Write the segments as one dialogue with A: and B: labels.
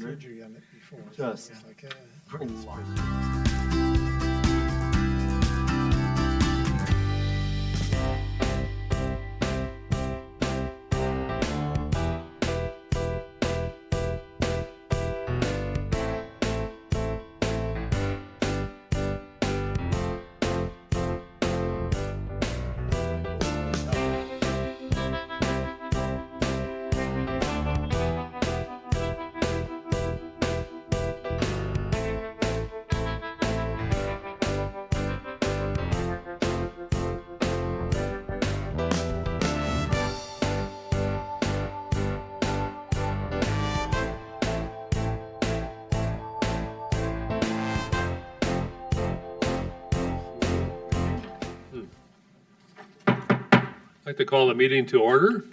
A: surgery on it before.
B: Just-
A: So it's like,
B: Pretty long.
C: I'd like to call the meeting to order.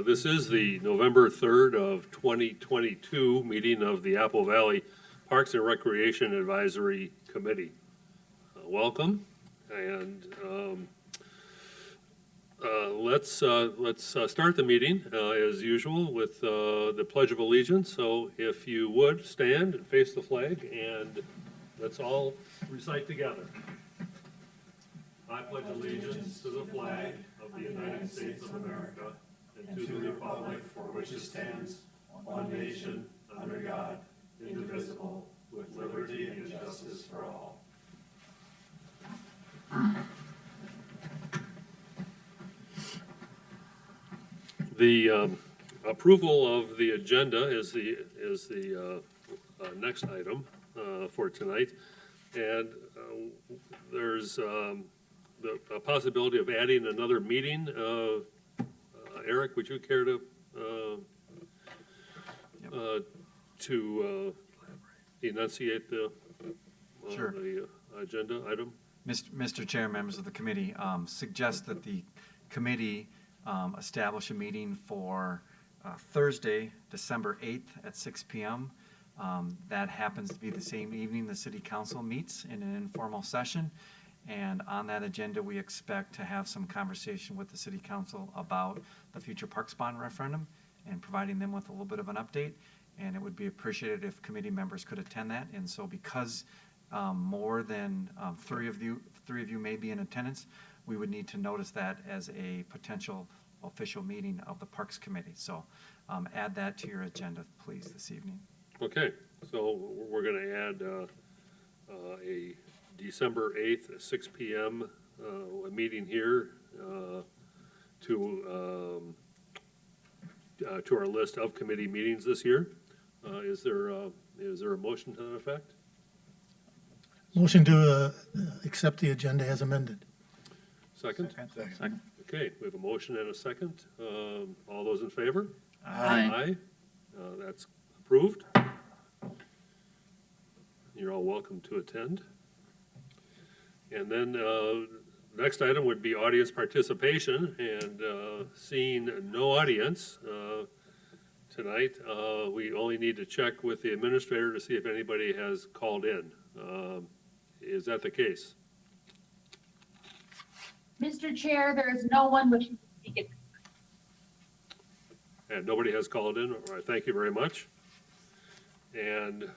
C: This is the November 3rd of 2022 meeting of the Apple Valley Parks and Recreation Advisory Committee. Welcome, and let's start the meeting as usual with the Pledge of Allegiance. So if you would stand and face the flag, and let's all recite together. I pledge allegiance to the flag of the United States of America and to the republic for which it stands, one nation, under God, indivisible, with liberty and justice for all. The approval of the agenda is the next item for tonight, and there's a possibility of adding another meeting. Eric, would you care to enunciate the
D: Sure.
C: the agenda item?
D: Mr. Chair, members of the committee, suggest that the committee establish a meeting for Thursday, December 8th at 6 p.m. That happens to be the same evening the city council meets in an informal session. And on that agenda, we expect to have some conversation with the city council about the future Parks Bond referendum and providing them with a little bit of an update. And it would be appreciated if committee members could attend that. And so because more than three of you may be in attendance, we would need to notice that as a potential official meeting of the Parks Committee. So add that to your agenda, please, this evening.
C: Okay, so we're going to add a December 8th, at 6 p.m., a meeting here to our list of committee meetings this year. Is there a motion to that effect?
A: motion to accept the agenda as amended.
C: Second?
B: Second.
C: Okay, we have a motion and a second. All those in favor?
B: Aye.
C: That's approved. You're all welcome to attend. And then next item would be audience participation, and seeing no audience tonight, we only need to check with the administrator to see if anybody has called in. Is that the case?
E: Mr. Chair, there is no one wishing to speak at this time.
C: And nobody has called in? All right, thank you very much. And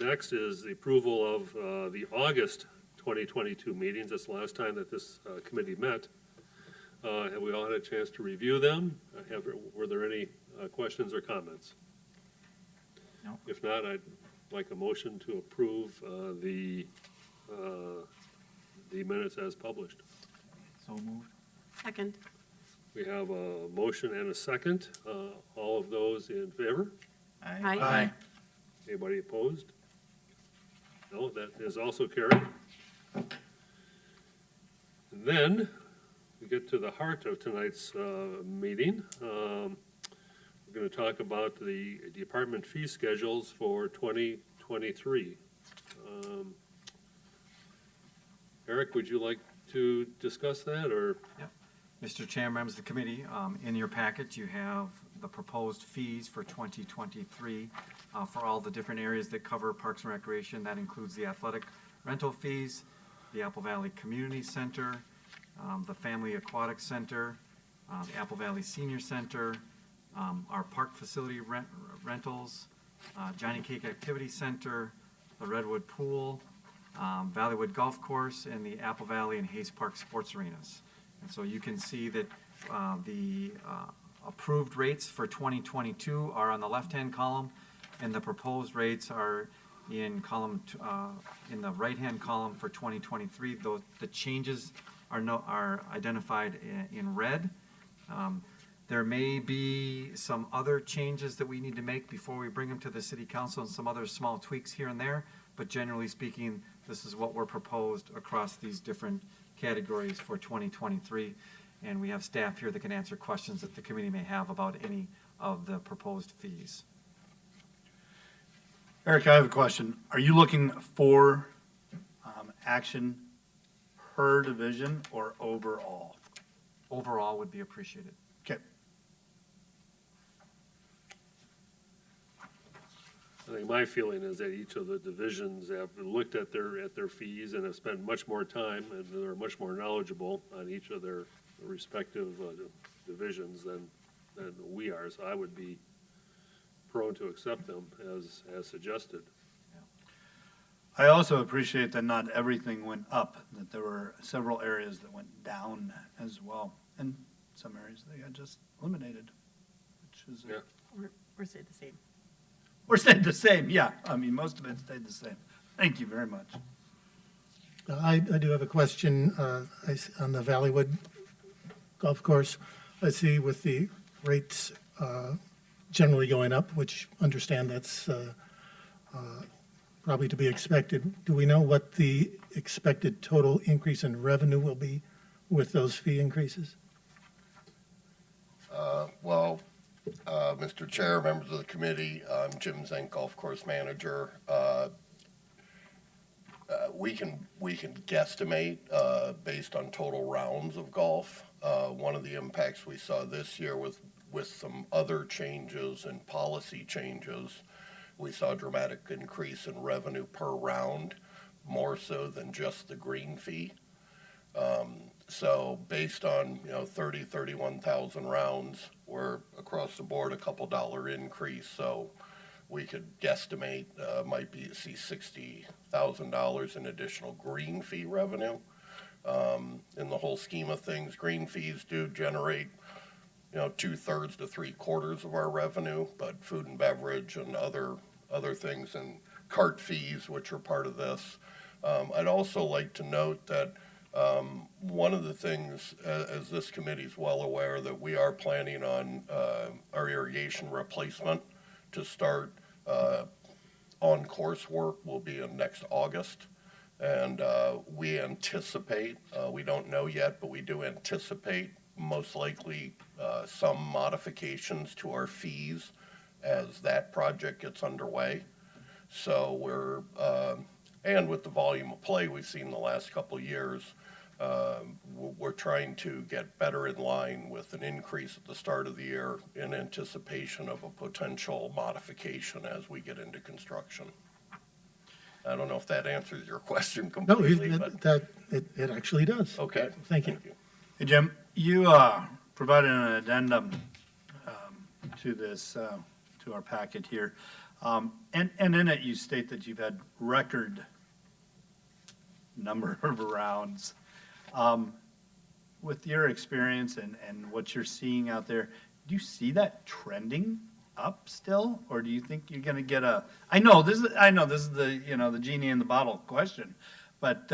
C: next is the approval of the August 2022 meetings. That's the last time that this committee met. And we all had a chance to review them. Were there any questions or comments?
D: No.
C: If not, I'd like a motion to approve the minutes as published.
D: So moved.
F: Second.
C: We have a motion and a second. All of those in favor?
F: Aye.
C: Anybody opposed? No, that is also carried. And then we get to the heart of tonight's meeting. We're going to talk about the department fee schedules for 2023. Eric, would you like to discuss that, or?
D: Yep. Mr. Chair, members of the committee, in your packet, you have the proposed fees for 2023 for all the different areas that cover Parks and Recreation. That includes the athletic rental fees, the Apple Valley Community Center, the Family Aquatic Center, the Apple Valley Senior Center, our park facility rentals, Johnny Cake Activity Center, the Redwood Pool, Valleywood Golf Course, and the Apple Valley and Hayes Park Sports Arenas. And so you can see that the approved rates for 2022 are on the left-hand column, and the proposed rates are in in the right-hand column for 2023. The changes are identified in red. There may be some other changes that we need to make before we bring them to the city council, and some other small tweaks here and there, but generally speaking, this is what we're proposed across these different categories for 2023. And we have staff here that can answer questions that the committee may have about any of the proposed fees.
G: Eric, I have a question. Are you looking for action per division or overall?
D: Overall would be appreciated.
G: Okay.
C: I think my feeling is that each of the divisions have looked at their fees and have spent much more time, and they're much more knowledgeable on each of their respective divisions than we are. So I would be prone to accept them as suggested.
G: I also appreciate that not everything went up, that there were several areas that went down as well, and some areas they got just eliminated, which is,
C: Yeah.
F: Or say the same.
G: or stayed the same, yeah. I mean, most of it stayed the same. Thank you very much.
A: I do have a question on the Valleywood Golf Course. I see with the rates generally going up, which understand that's probably to be expected. Do we know what the expected total increase in revenue will be with those fee increases?
H: Well, Mr. Chair, members of the committee, I'm Jim Zink, golf course manager. We can guesstimate based on total rounds of golf. One of the impacts we saw this year with some other changes and policy changes, we saw a dramatic increase in revenue per round, more so than just the green fee. So based on 31,000 rounds, we're across the board a couple dollar increase. So we could guesstimate might be see $60,000 in additional green fee revenue. In the whole scheme of things, green fees do generate 2/3 to 3/4 of our revenue, but food and beverage and other things and cart fees, which are part of this. I'd also like to note that one of the things, as this committee is well aware, that we are planning on our irrigation replacement to start on course work will be in next August. And we anticipate, we don't know yet, but we do anticipate most likely some modifications to our fees as that project gets underway. So and with the volume of play we've seen the last couple of years, we're trying to get better in line with an increase at the start of the year in anticipation of a potential modification as we get into construction. I don't know if that answers your question
A: No,
H: completely, but
A: it actually does.
H: okay.
A: Thank you.
G: Hey, Jim, you provided an addendum to this, to our packet here. And in it, you state that you've had record number of rounds. With your experience and what you're seeing out there, do you see that trending up still? Or do you think you're gonna get I know this is the, the genie in the bottle question, but,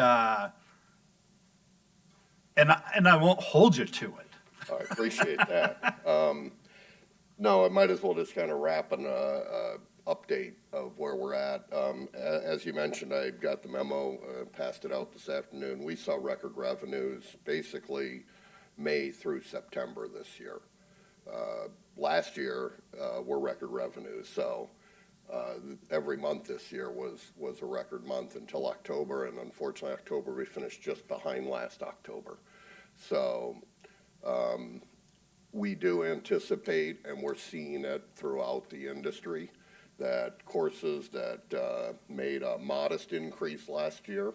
G: and I won't hold you to it.
H: I appreciate that. No, I might as well just kind of wrap an update of where we're at. As you mentioned, I got the memo, passed it out this afternoon. We saw record revenues basically May through September this year. Last year were record revenues, so every month this year was a record month until October, and unfortunately October we finished just behind last October. So we do anticipate, and we're seeing it throughout the industry, that courses that made a modest increase last year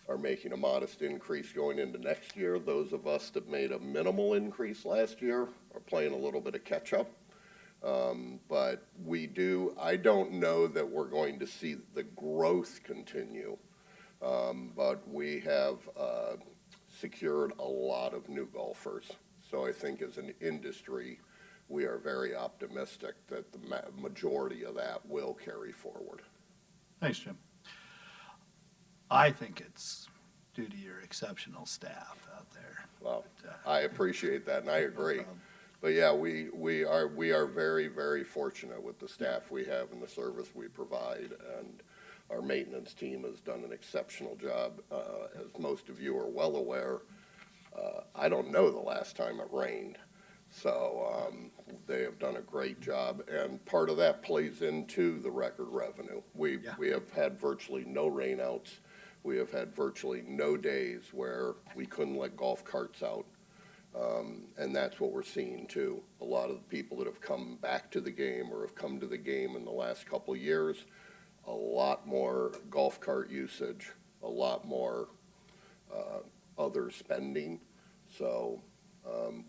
H: are making a modest increase going into next year. Those of us that made a minimal increase last year are playing a little bit of catch up. But I don't know that we're going to see the growth continue. But we have secured a lot of new golfers. So I think as an industry, we are very optimistic that the majority of that will carry forward.
G: Thanks, Jim. I think it's due to your exceptional staff out there.
H: Well, I appreciate that, and I agree.
G: problem.
H: But yeah, we are very, very fortunate with the staff we have and the service we provide, and our maintenance team has done an exceptional job. As most of you are well aware, I don't know the last time it rained, so they have done a great job, and part of that plays into the record revenue. We have had virtually no rainouts. We have had virtually no days where we couldn't let golf carts out. And that's what we're seeing too. A lot of the people that have come back to the game or have come to the game in the last couple of years, a lot more golf cart usage, a lot more other spending. So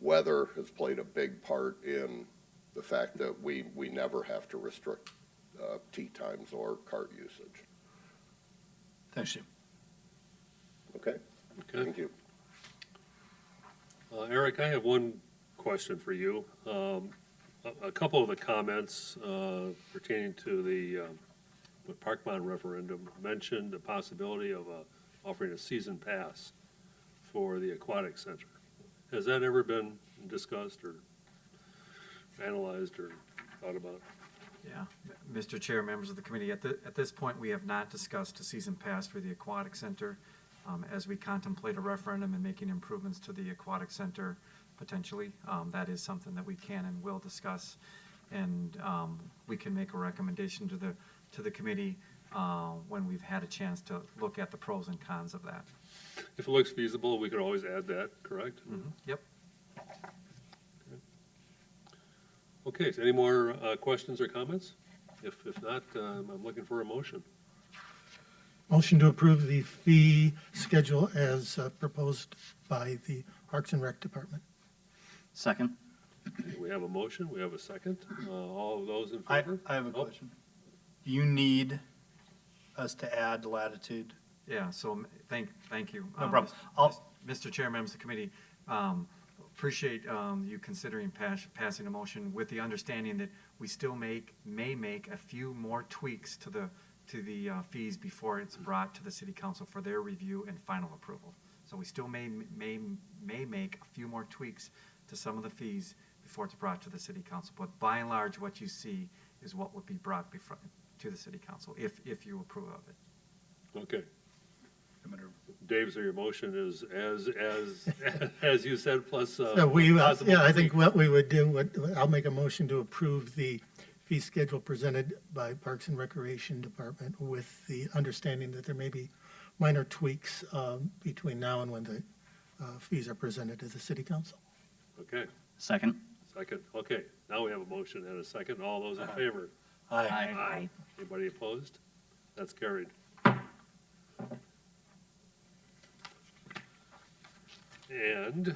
H: weather has played a big part in the fact that we never have to restrict tee times or cart usage.
G: Thanks, Jim.
H: Okay?
C: Okay.
H: Thank you.
C: Eric, I have one question for you. A couple of the comments pertaining to the Parkmont referendum mentioned the possibility of offering a season pass for the aquatic center. Has that ever been discussed or analyzed or thought about?
D: Yeah, Mr. Chair, members of the committee, at this point, we have not discussed a season pass for the aquatic center. As we contemplate a referendum and making improvements to the aquatic center, potentially, that is something that we can and will discuss. And we can make a recommendation to the committee when we've had a chance to look at the pros and cons of that.
C: If it looks feasible, we could always add that, correct?
D: Yep.
C: Okay, so any more questions or comments? If not, I'm looking for a motion.
A: Motion to approve the fee schedule as proposed by the Parks and Rec Department.
B: Second.
C: We have a motion, we have a second. All of those in
G: I
C: favor?
G: have a
C: Oh,
G: question. Do you need us to add latitude?
D: Yeah, so thank you.
G: No problem. I'll-
D: Mr. Chair, members of the committee, appreciate you considering passing a motion with the understanding that we still may make a few more tweaks to the fees before it's brought to the city council for their review and final approval. So we still may make a few more tweaks to some of the fees before it's brought to the city council. But by and large, what you see is what would be brought to the city council if you approve of it.
C: Okay. Dave, so your motion is as you said, plus
A: So
C: possible
A: I think
C: tweak.
A: what we would do, I'll make a motion to approve the fee schedule presented by Parks and Recreation Department with the understanding that there may be minor tweaks between now and when the fees are presented to the city council.
C: Okay,
B: Second.
C: second. Okay, now we have a motion and a second. All those in favor?
G: Aye.
F: Aye.
C: Anybody opposed? That's carried. And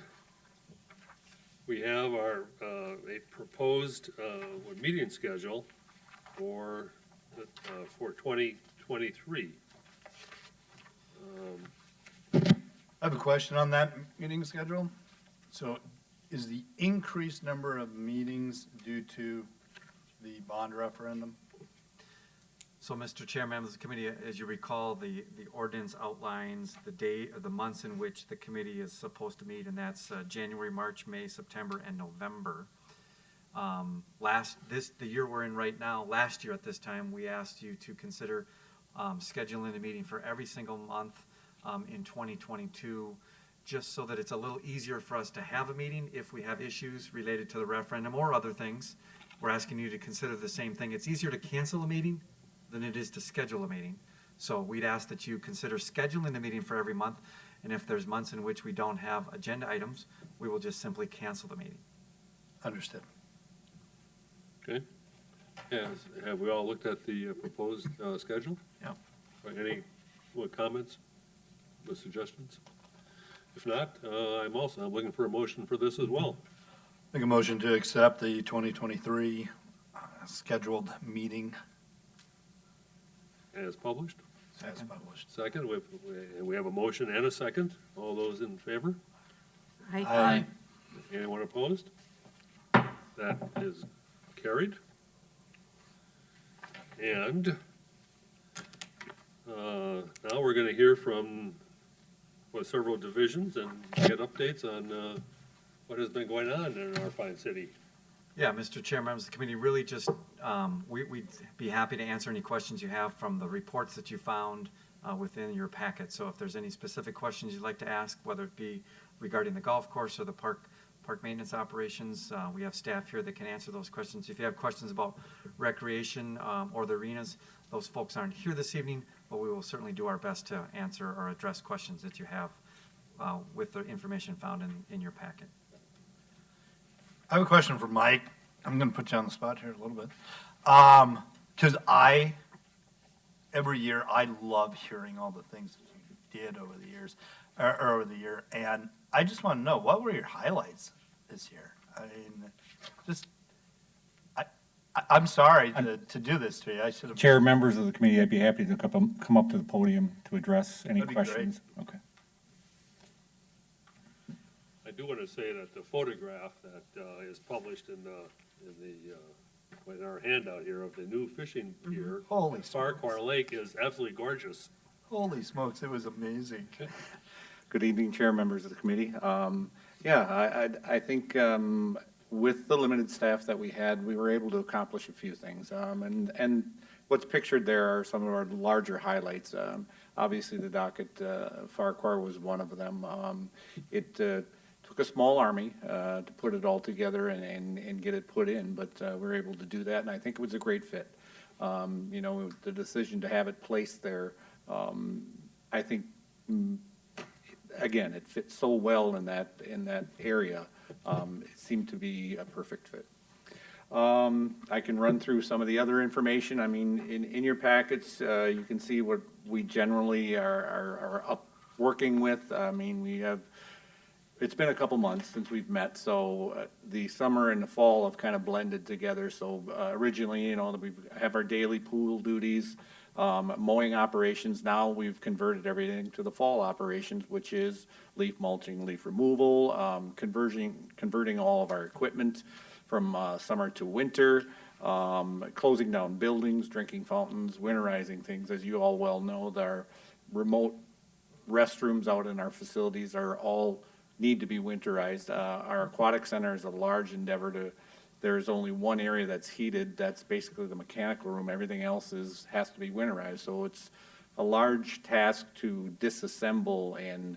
C: we have our, a proposed meeting schedule for 2023.
G: I have a question on that meeting schedule. So is the increased number of meetings due to the bond referendum?
D: So, Mr. Chair, members of the committee, as you recall, the ordinance outlines the day or the months in which the committee is supposed to meet, and that's January, March, May, September, and November. The year we're in right now, last year at this time, we asked you to consider scheduling a meeting for every single month in 2022, just so that it's a little easier for us to have a meeting if we have issues related to the referendum or other things. We're asking you to consider the same thing. It's easier to cancel a meeting than it is to schedule a meeting. So we'd ask that you consider scheduling the meeting for every month, and if there's months in which we don't have agenda items, we will just simply cancel the meeting.
G: Understood.
C: Okay. Have we all looked at the proposed schedule?
D: Yep.
C: Any comments, or suggestions? If not, I'm looking for a motion for this as well.
G: Make a motion to accept the 2023 scheduled meeting
C: As published.
G: as published.
C: Second, we have a motion and a second. All those in favor?
F: Aye.
C: Anyone opposed? That is carried. And now we're going to hear from several divisions and get updates on what has been going on in our fine city.
D: Yeah, Mr. Chair, members of the committee, really just, we'd be happy to answer any questions you have from the reports that you found within your packet. So if there's any specific questions you'd like to ask, whether it be regarding the golf course or the park maintenance operations, we have staff here that can answer those questions. If you have questions about recreation or the arenas, those folks aren't here this evening, but we will certainly do our best to answer or address questions that you have with the information found in your packet.
G: I have a question for Mike. I'm going to put you on the spot here a little bit. Because every year, I love hearing all the things that you did over the years, or over the year. And I just want to know, what were your highlights this year? I mean, just, I'm sorry to do this to you. I should have.
I: Chair, members of the committee, I'd be happy to come up to the podium to address any
G: That'd be great.
I: questions. Okay.
C: I do want to say that the photograph that is published in our handout here of the new fishing pier
G: Holy
C: at Farquhar Lake is absolutely gorgeous.
G: Holy smokes, it was amazing.
I: Good evening, Chair, members of the committee. I think with the limited staff that we had, we were able to accomplish a few things. And what's pictured there are some of our larger highlights. Obviously, the dock at Farquhar was one of them. It took a small army to put it all together and get it put in, but we were able to do that, and I think it was a great fit. The decision to have it placed there, I think, again, it fits so well in that area. It seemed to be a perfect fit. I can run through some of the other information. I mean, in your packets, you can see what we generally are up working with. I mean, it's been a couple months since we've met, so the summer and the fall have kind of blended together. So originally, we have our daily pool duties, mowing operations. Now we've converted everything to the fall operations, which is leaf mulching, leaf removal, converting all of our equipment from summer to winter, closing down buildings, drinking fountains, winterizing things. As you all well know, our remote restrooms out in our facilities are all need to be winterized. Our aquatic center is a large endeavor there's only one area that's heated. That's basically the mechanical room. Everything else has to be winterized. So it's a large task to disassemble and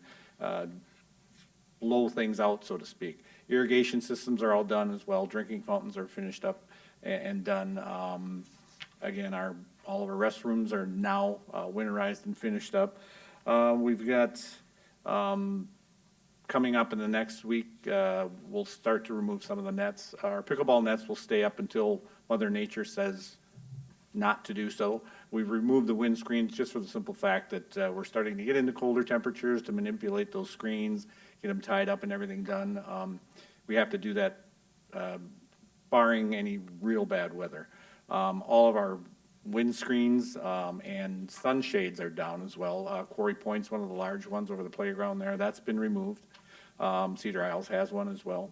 I: blow things out, so to speak. Irrigation systems are all done as well. Drinking fountains are finished up and done. Again, all of our restrooms are now winterized and finished up. We've got coming up in the next week, we'll start to remove some of the nets. Our pickleball nets will stay up until Mother Nature says not to do so. We've removed the wind screens just for the simple fact that we're starting to get into colder temperatures to manipulate those screens, get them tied up and everything done. We have to do that barring any real bad weather. All of our wind screens and sunshades are down as well. Quarry Point's one of the large ones over the playground there. That's been removed. Cedar Isles has one as well.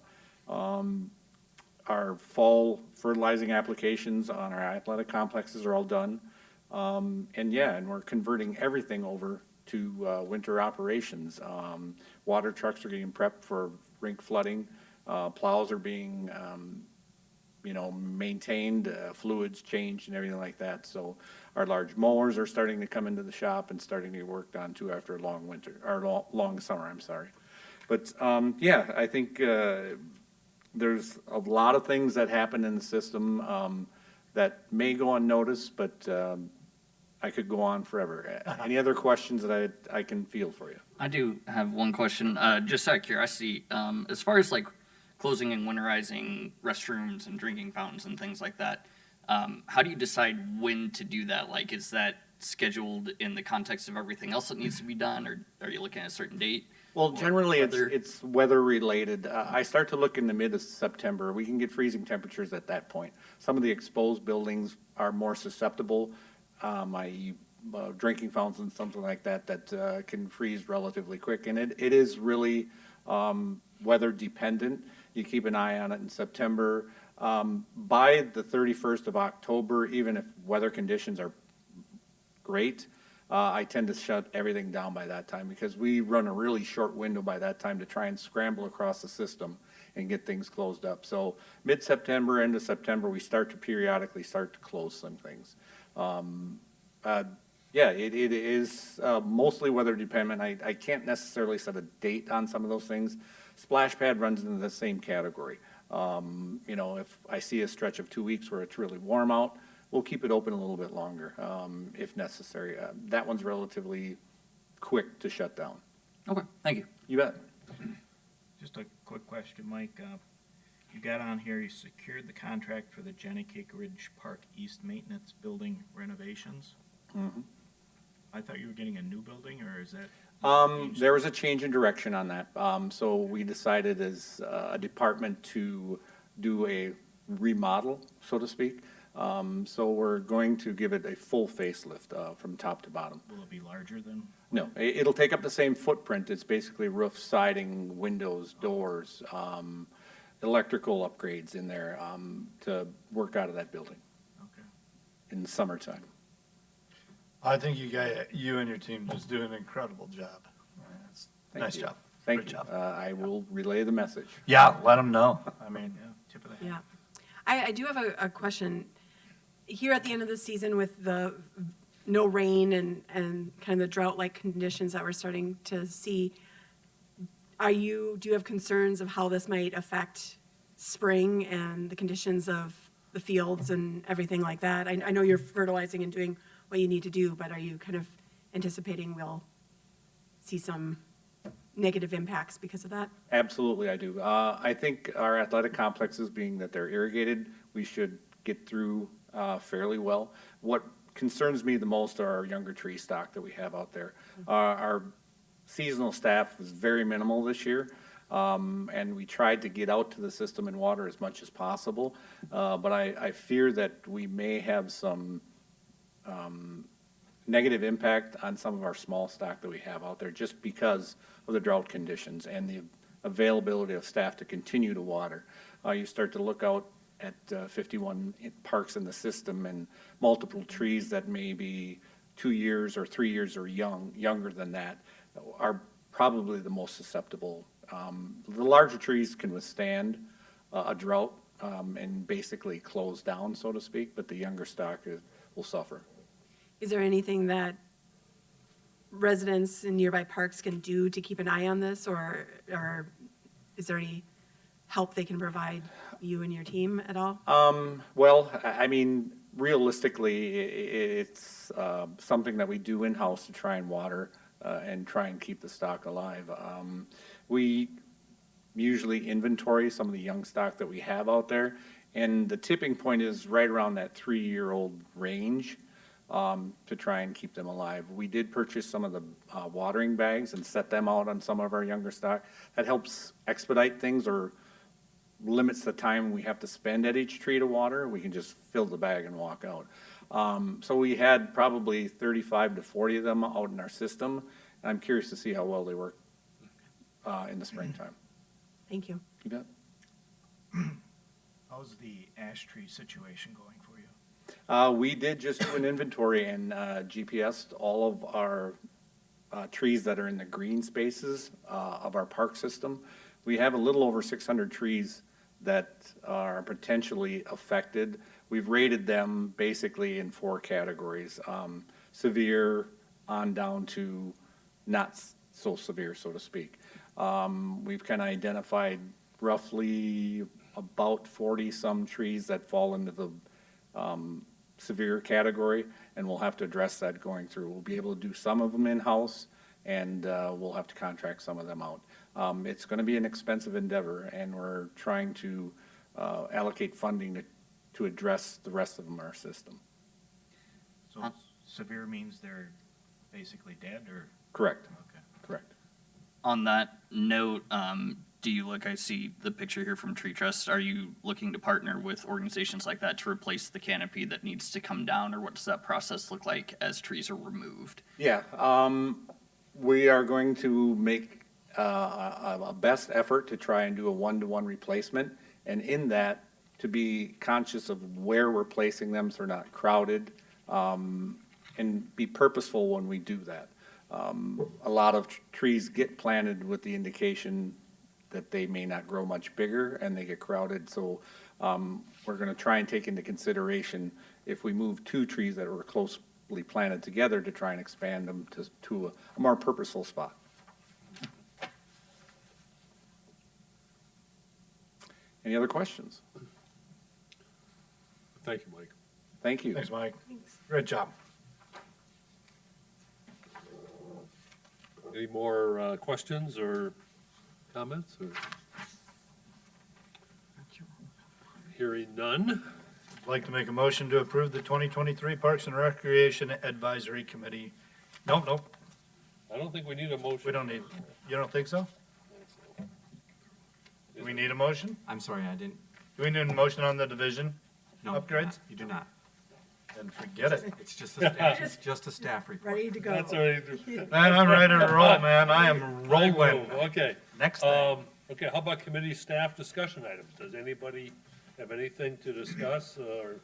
I: Our fall fertilizing applications on our athletic complexes are all done. And we're converting everything over to winter operations. Water trucks are getting prepped for rink flooding. Plows are being maintained, fluids changed and everything like that. So our large mowers are starting to come into the shop and starting to be worked on too after a long winter, or long summer, I'm sorry. But I think there's a lot of things that happen in the system that may go unnoticed, but I could go on forever. Any other questions that I can field for you?
B: I do have one question, just out of curiosity. As far as like closing and winterizing restrooms and drinking fountains and things like that, how do you decide when to do that? Like, is that scheduled in the context of everything else that needs to be done, or are you looking at a certain date?
I: Well, generally,
B: weather?
I: it's weather-related. I start to look in the mid of September. We can get freezing temperatures at that point. Some of the exposed buildings are more susceptible, i.e. Drinking fountains and something like that, that can freeze relatively quick. And it is really weather dependent. You keep an eye on it in September. By the 31st of October, even if weather conditions are great, I tend to shut everything down by that time because we run a really short window by that time to try and scramble across the system and get things closed up. So mid-September, end of September, we start to periodically start to close some things. Yeah, it is mostly weather dependent. I can't necessarily set a date on some of those things. Splash pad runs into the same category. You know, if I see a stretch of 2 weeks where it's really warm out, we'll keep it open a little bit longer, if necessary. That one's relatively quick to shut down.
B: Okay, thank you.
I: You bet.
F: Just a quick question, Mike. You got on here, you secured the contract for the Jenny-Cake Ridge Park East Maintenance Building renovations. I thought you were getting a new building, or is that?
I: There was a change in direction on that. So we decided as a department to do a remodel, so to speak. So we're going to give it a full facelift from top to bottom.
F: Will it be larger than?
I: No, it'll take up the same footprint. It's basically roof, siding, windows, doors, electrical upgrades in there to work out of that building
F: Okay.
I: in the summertime.
G: I think you and your team just do an incredible job.
I: Thank
G: Nice
I: you.
G: job.
I: Thank
G: Great
I: you.
G: job.
I: I will relay the message.
G: Yeah, let them know. I mean,
F: Yeah, tip of the hat.
J: Yeah. I do have a question. Here at the end of the season with the no rain and kind of the drought-like conditions that we're starting to see, do you have concerns of how this might affect spring and the conditions of the fields and everything like that? I know you're fertilizing and doing what you need to do, but are you kind of anticipating we'll see some negative impacts because of that?
I: Absolutely, I do. I think our athletic complexes, being that they're irrigated, we should get through fairly well. What concerns me the most are our younger tree stock that we have out there. Our seasonal staff was very minimal this year, and we tried to get out to the system and water as much as possible. But I fear that we may have some negative impact on some of our small stock that we have out there just because of the drought conditions and the availability of staff to continue to water. You start to look out at 51 parks in the system and multiple trees that may be 2 years or 3 years or younger than that are probably the most susceptible. The larger trees can withstand a drought and basically close down, so to speak, but the younger stock will suffer.
J: Is there anything that residents in nearby parks can do to keep an eye on this, or is there any help they can provide you and your team at all?
I: Well, I mean, realistically, it's something that we do in-house to try and water and try and keep the stock alive. We usually inventory some of the young stock that we have out there, and the tipping point is right around that 3-year-old range. To try and keep them alive. We did purchase some of the watering bags and set them out on some of our younger stock. That helps expedite things or limits the time we have to spend at each tree to water. We can just fill the bag and walk out. So we had probably 35 to 40 of them out in our system. And I'm curious to see how well they work in the springtime.
J: Thank you.
I: You bet.
F: How's the ash tree situation going for you?
I: We did just do an inventory and GPSed all of our trees that are in the green spaces of our park system. We have a little over 600 trees that are potentially affected. We've rated them basically in 4 categories, severe on down to not so severe, so to speak. We've kind of identified roughly about 40-some trees that fall into the severe category, and we'll have to address that going through. We'll be able to do some of them in-house, and we'll have to contract some of them out. It's going to be an expensive endeavor, and we're trying to allocate funding to address the rest of them in our system.
F: So severe means they're basically dead, or?
I: Correct,
F: Okay.
I: correct.
B: On that note, do you look, I see the picture here from Tree Trust, are you looking to partner with organizations like that to replace the canopy that needs to come down, or what does that process look like as trees are removed?
I: Yeah, we are going to make a best effort to try and do a one-to-one replacement, and in that, to be conscious of where we're placing them so they're not crowded, and be purposeful when we do that. A lot of trees get planted with the indication that they may not grow much bigger and they get crowded, so we're gonna try and take into consideration if we move two trees that were closely planted together to try and expand them to a more purposeful spot. Any other questions?
C: Thank you, Mike.
I: Thank you.
G: Thanks, Mike. Great job.
C: Any more questions or comments? Or hearing none.
G: I'd like to make a motion to approve the 2023 Parks and Recreation Advisory Committee. Nope,
C: I don't think we need a motion.
G: we don't need, you don't think so? Do we need a motion?
D: I'm sorry, I didn't,
G: Do we need a motion on the division
D: no.
G: upgrades?
D: You do not.
G: Then forget it.
D: It's just a staff, it's just a staff report.
J: Ready to go.
C: That's all right.
G: Man, I'm ready to roll, man. I am rolling.
C: Okay.
G: Next thing.
C: Okay, how about committee staff discussion items? Does anybody have anything to discuss or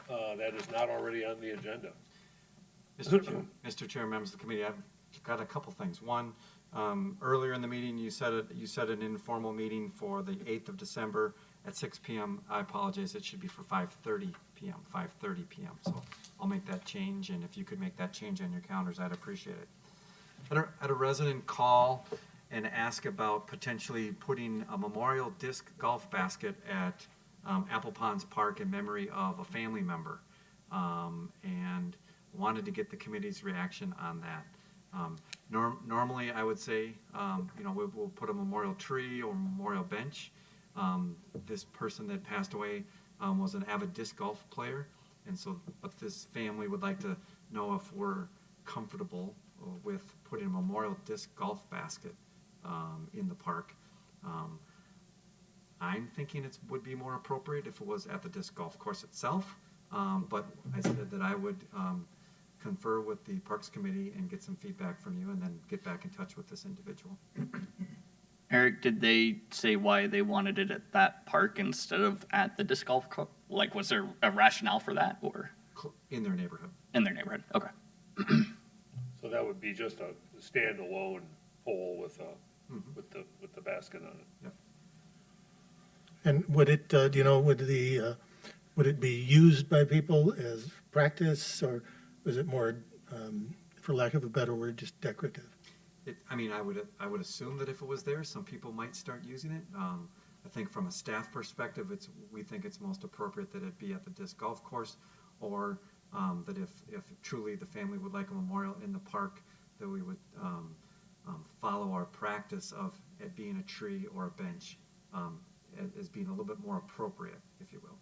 C: that is not already on the agenda?
D: Mr. Chair, members of the committee, I've got a couple things. One, earlier in the meeting, you said an informal meeting for the 8th of December at 6 PM. I apologize, it should be for 5:30 PM, 5:30 PM. So I'll make that change, and if you could make that change on your calendars, I'd appreciate it. Had a resident call and ask about potentially putting a memorial disc golf basket at Apple Ponds Park in memory of a family member, and wanted to get the committee's reaction on that. Normally, I would say, we'll put a memorial tree or memorial bench. This person that passed away was an avid disc golf player, and so, but this family would like to know if we're comfortable with putting a memorial disc golf basket in the park. I'm thinking it would be more appropriate if it was at the disc golf course itself, but I said that I would confer with the Parks Committee and get some feedback from you and then get back in touch with this individual.
B: Eric, did they say why they wanted it at that park instead of at the disc golf club? Like, was there a rationale for that, or
D: In their neighborhood.
B: in their neighborhood? Okay.
C: So that would be just a standalone pole with the basket on it.
D: Yep.
A: And would it, do you know, would it be used by people as practice, or was it more, for lack of a better word, just decorative?
D: I would assume that if it was there, some people might start using it. I think from a staff perspective, we think it's most appropriate that it be at the disc golf course, or that if truly the family would like a memorial in the park, that we would follow our practice of it being a tree or a bench as being a little bit more appropriate, if you will.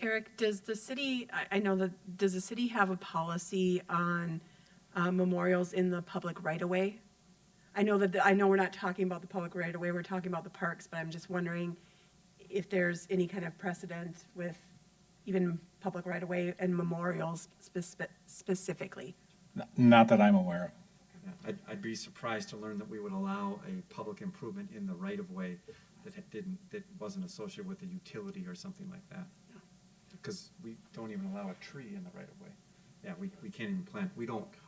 J: Eric, does the city, I know that, does the city have a policy on memorials in the public right-of-way? I know we're not talking about the public right-of-way, we're talking about the parks, but I'm just wondering if there's any kind of precedent with even public right-of-way and memorials specifically.
F: Not that I'm aware of.
D: Yeah, I'd be surprised to learn that we would allow a public improvement in the right-of-way that wasn't associated with a utility or something like that. Because we don't even allow a tree in the right-of-way. Yeah, we can't even plant,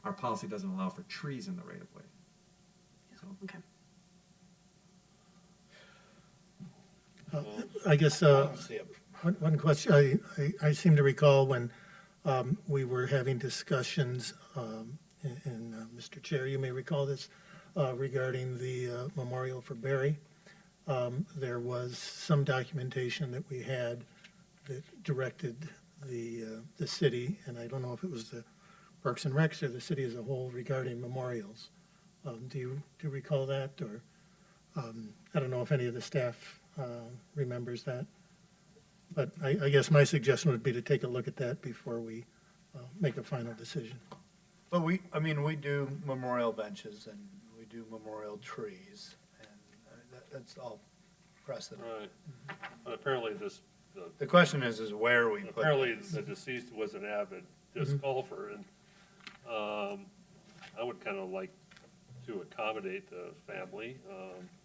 D: our policy doesn't allow for trees in the right-of-way. So,
J: Okay.
A: I guess, one question, I seem to recall when we were having discussions, and Mr. Chair, you may recall this, regarding the memorial for Barry. There was some documentation that we had that directed the city, and I don't know if it was the Parks and Recs or the city as a whole, regarding memorials. Do you recall that, or I don't know if any of the staff remembers that? But I guess my suggestion would be to take a look at that before we make a final decision.
G: But we, I mean, we do memorial benches and we do memorial trees, and that's all precedent.
C: Right. But apparently
G: The question is where we put
C: apparently
G: this.
C: the deceased was an avid disc golfer, and, I would kind of like to accommodate the family,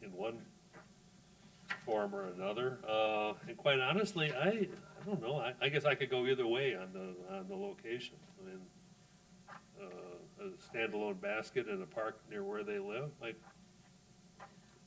C: in one form or another. And quite honestly, I don't know, I guess I could go either way on the location. I mean, a standalone basket in a park near where they live might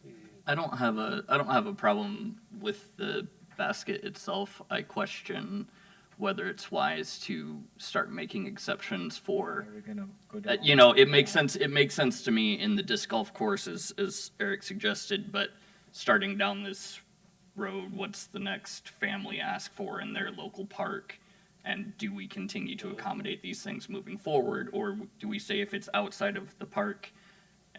C: be.
B: I don't have a problem with the basket itself. I question whether it's wise to start making exceptions for,
F: Are we gonna go down?
B: you know, it makes sense to me in the disc golf course as Eric suggested, but starting down this road, what's the next family ask for in their local park? And do we continue to accommodate these things moving forward, or do we say if it's outside of the park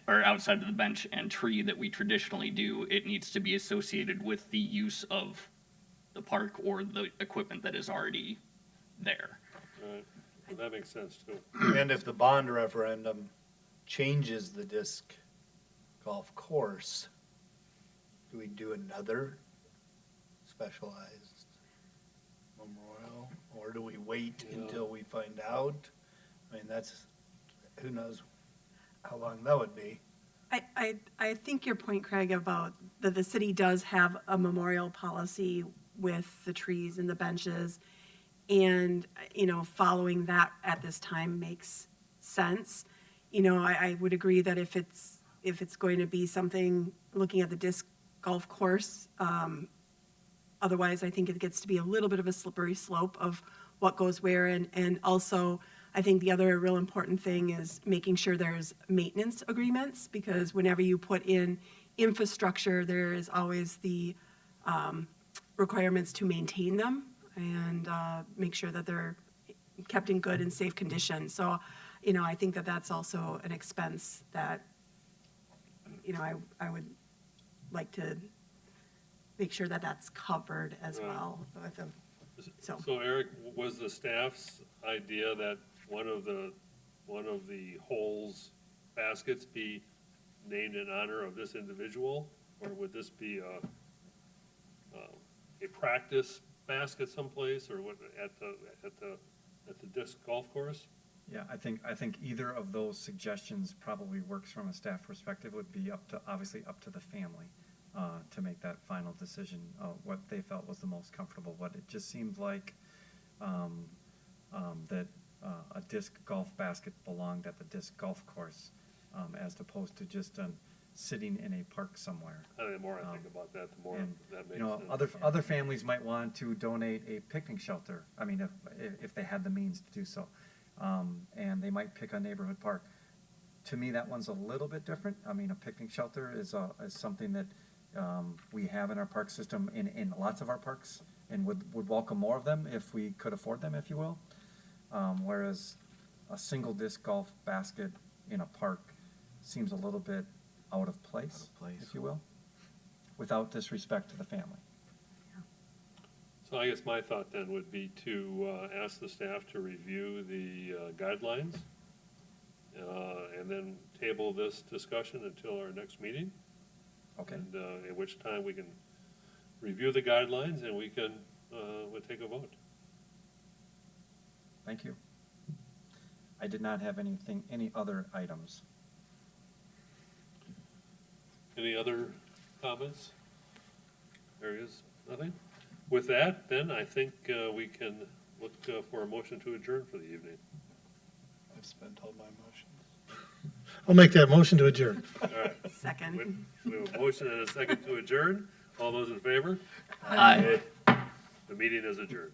B: or outside of the bench and tree that we traditionally do, it needs to be associated with the use of the park or the equipment that is already there?
C: Right, well, that makes sense too.
G: And if the bond referendum changes the disc golf course, do we do another specialized memorial? Or do we wait until we find out? I mean, that's, who knows how long that would be.
J: I think your point, Craig, about that the city does have a memorial policy with the trees and the benches. And, you know, following that at this time makes sense. You know, I would agree that if it's going to be something, looking at the disc golf course, otherwise I think it gets to be a little bit of a slippery slope of what goes where. And also, I think the other real important thing is making sure there's maintenance agreements, because whenever you put in infrastructure, there is always the requirements to maintain them and make sure that they're kept in good and safe condition. So, you know, I think that that's also an expense that, you know, I would like to make sure that that's covered as
C: Right.
J: well. With the, so.
C: So Eric, was the staff's idea that one of the holes baskets be named in honor of this individual? Or would this be a practice basket someplace, or what, at the disc golf course?
D: Yeah, I think either of those suggestions probably works from a staff perspective. Would be obviously up to the family to make that final decision of what they felt was the most comfortable. But it just seemed like that a disc golf basket belonged at the disc golf course, as opposed to just sitting in a park somewhere.
C: I think the more I think about that, the more
D: And,
C: that makes
D: you know,
C: sense.
D: other families might want to donate a picnic shelter, I mean, if they had the means to do so. And they might pick a neighborhood park. To me, that one's a little bit different. I mean, a picnic shelter is something that we have in our park system in lots of our parks, and would welcome more of them if we could afford them, if you will. Whereas a single disc golf basket in a park seems a little bit out of place, if you will, without disrespect to the family.
C: So I guess my thought then would be to ask the staff to review the guidelines, and then table this discussion until our next meeting.
D: Okay.
C: And at which time we can review the guidelines and we can, we'll take a vote.
D: Thank you. I did not have any other items.
C: Any other comments? There is nothing? With that, then, I think we can look for a motion to adjourn for the evening.
G: I've spent all my motions.
A: I'll make that motion to adjourn.
C: All right.
J: Second.
C: We have a motion and a second to adjourn. All those in favor?
B: Aye.
C: The meeting is adjourned.